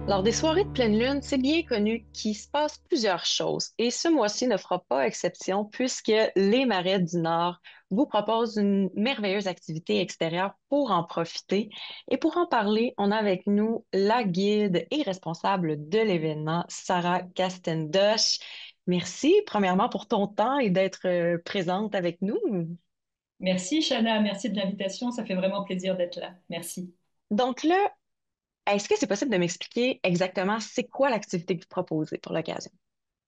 Lors des soirées de pleine lune, c'est bien connu qu'il se passe plusieurs choses. Et ce mois-ci ne fera pas exception puisque les Marais du Nord vous proposent une merveilleuse activité extérieure pour en profiter. Et pour en parler, on a avec nous la guide et responsable de l'événement, Sarah Castendoche. Merci, premièrement, pour ton temps et d'être présente avec nous. Merci, Shana. Merci de l'invitation. Ça fait vraiment plaisir d'être là. Merci. Donc là, est-ce que c'est possible de m'expliquer exactement c'est quoi l'activité que vous proposez pour l'occasion?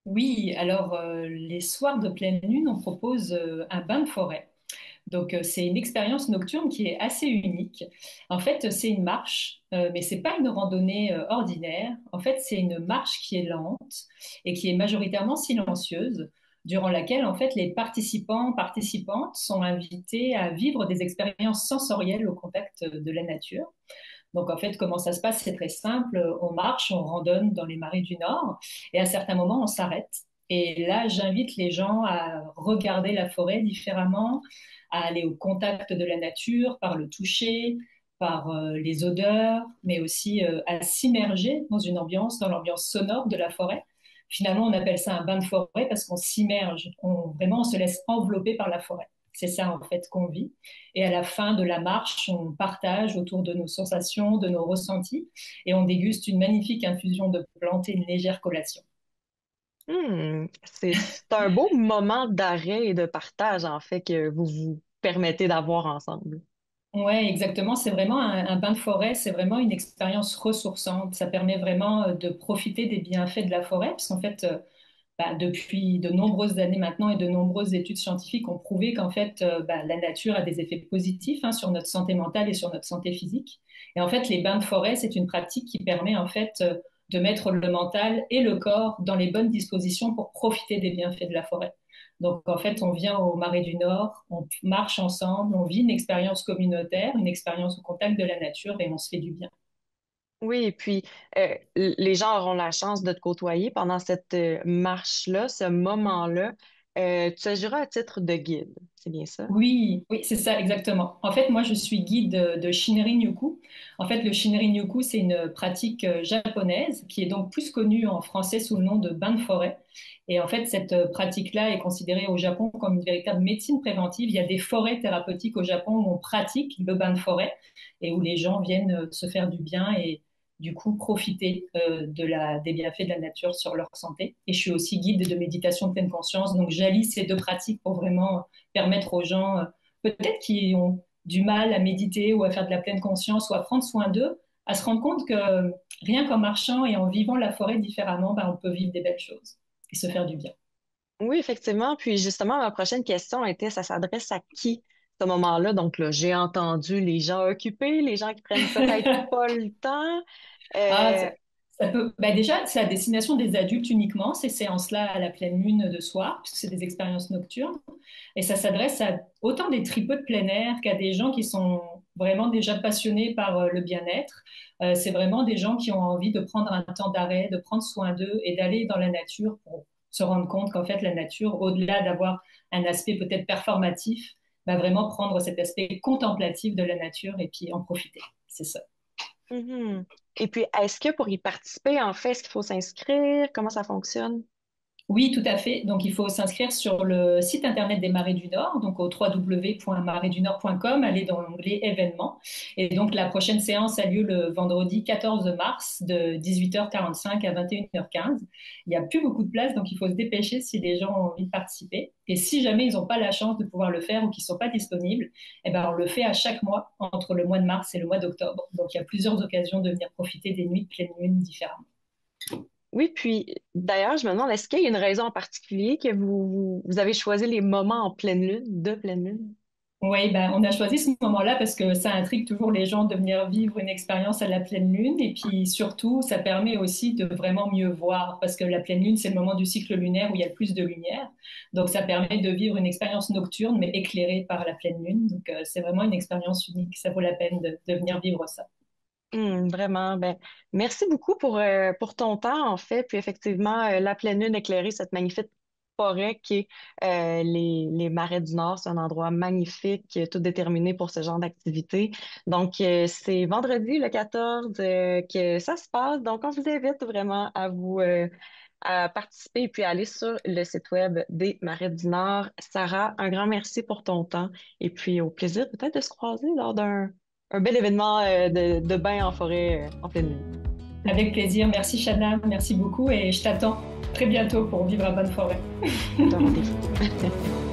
Oui, alors les soirs de pleine lune, on propose un bain de forêt. Donc c'est une expérience nocturne qui est assez unique. En fait, c'est une marche, mais c'est pas une randonnée ordinaire. En fait, c'est une marche qui est lente et qui est majoritairement silencieuse, durant laquelle en fait les participantes sont invités à vivre des expériences sensorielles au contact de la nature. Donc en fait, comment ça se passe? C'est très simple. On marche, on randonne dans les marais du Nord et à certains moments, on s'arrête. Et là, j'invite les gens à regarder la forêt différemment, à aller au contact de la nature par le toucher, par les odeurs, mais aussi à s'immerger dans une ambiance, dans l'ambiance sonore de la forêt. Finalement, on appelle ça un bain de forêt parce qu'on s'immerge, vraiment on se laisse envelopper par la forêt. C'est ça en fait qu'on vit. Et à la fin de la marche, on partage autour de nos sensations, de nos ressentis, et on déguste une magnifique infusion de plantes et une légère collation. C'est un beau moment d'arrêt et de partage, en fait, que vous vous permettez d'avoir ensemble. Ouais, exactement. C'est vraiment un bain de forêt. C'est vraiment une expérience ressourçante. Ça permet vraiment de profiter des bienfaits de la forêt, parce qu'en fait, depuis de nombreuses années maintenant et de nombreuses études scientifiques ont prouvé qu'en fait, la nature a des effets positifs sur notre santé mentale et sur notre santé physique. Et en fait, les bains de forêt, c'est une pratique qui permet en fait de mettre le mental et le corps dans les bonnes dispositions pour profiter des bienfaits de la forêt. Donc en fait, on vient au Marais du Nord, on marche ensemble, on vit une expérience communautaire, une expérience au contact de la nature et on se fait du bien. Oui, et puis les gens auront la chance de te côtoyer pendant cette marche-là, ce moment-là. Tu agiras à titre de guide, c'est bien ça? Oui, oui, c'est ça, exactement. En fait, moi, je suis guide de Shinrin-yoku. En fait, le Shinrin-yoku, c'est une pratique japonaise qui est donc plus connue en français sous le nom de bain de forêt. Et en fait, cette pratique-là est considérée au Japon comme une véritable médecine préventive. Il y a des forêts thérapeutiques au Japon où on pratique le bain de forêt et où les gens viennent se faire du bien et du coup profiter des bienfaits de la nature sur leur santé. Et je suis aussi guide de méditation de pleine conscience. Donc, j'allie ces deux pratiques pour vraiment permettre aux gens, peut-être qui ont du mal à méditer ou à faire de la pleine conscience ou à prendre soin d'eux, à se rendre compte que rien qu'en marchant et en vivant la forêt différemment, on peut vivre des belles choses et se faire du bien. Oui, effectivement. Puis justement, ma prochaine question était, ça s'adresse à qui ce moment-là? Donc là, j'ai entendu les gens occupés, les gens qui prennent peut-être pas le temps. Ah, Euh, ça peut, déjà, c'est à destination des adultes uniquement, ces séances-là à la pleine lune de soir, puisque c'est des expériences nocturnes. Et ça s'adresse à autant des tripeux de plein air qu'à des gens qui sont vraiment déjà passionnés par le bien-être. C'est vraiment des gens qui ont envie de prendre un temps d'arrêt, de prendre soin d'eux et d'aller dans la nature pour se rendre compte qu'en fait, la nature, au-delà d'avoir un aspect peut-être performatif, va vraiment prendre cet aspect contemplatif de la nature et puis en profiter. C'est ça. mhm. Et puis, est-ce que pour y participer, en fait, est-ce qu'il faut s'inscrire? Comment ça fonctionne? Oui, tout à fait. Donc, il faut s'inscrire sur le site internet des Marais du Nord, donc au www.maresdunord.com, aller dans l'onglet événements. Et donc, la prochaine séance a lieu le vendredi 14 mars de 18h45 à 21h15. Il n'y a plus beaucoup de place, donc il faut se dépêcher si les gens ont envie de participer. Et si jamais ils n'ont pas la chance de pouvoir le faire ou qu'ils ne sont pas disponibles, eh ben, on le fait à chaque mois entre le mois de mars et le mois d'octobre. Donc, il y a plusieurs occasions de venir profiter des nuits de pleine lune différentes. Oui, puis d'ailleurs, je me demande, est-ce qu'il y a une raison en particulier que vous avez choisi les moments en pleine lune, de pleine lune? Oui, on a choisi ce moment-là parce que ça intrigue toujours les gens de venir vivre une expérience à la pleine lune. Et puis surtout, ça permet aussi de vraiment mieux voir parce que la pleine lune, c'est le moment du cycle lunaire où il y a le plus de lumière. Donc ça permet de vivre une expérience nocturne, mais éclairée par la pleine lune. Donc c'est vraiment une expérience unique. Ça vaut la peine de venir vivre ça. Vraiment, ben, merci beaucoup pour ton temps, en fait. Puis effectivement, la pleine lune éclairée, cette magnifique forêt qui est les Marais du Nord. C'est un endroit magnifique, tout déterminé pour ce genre d'activité. Donc, c'est vendredi le 14 que ça se passe. Donc, on vous invite vraiment à participer et puis à aller sur le site web des Marais du Nord. Sarah, un grand merci pour ton temps et puis au plaisir peut-être de se croiser lors d'un un bel événement de bain en forêt en pleine nuit. Avec plaisir. Merci Chana, merci beaucoup et je t'attends très bientôt pour vivre à Bonne Forêt. C'est un rendez-vous.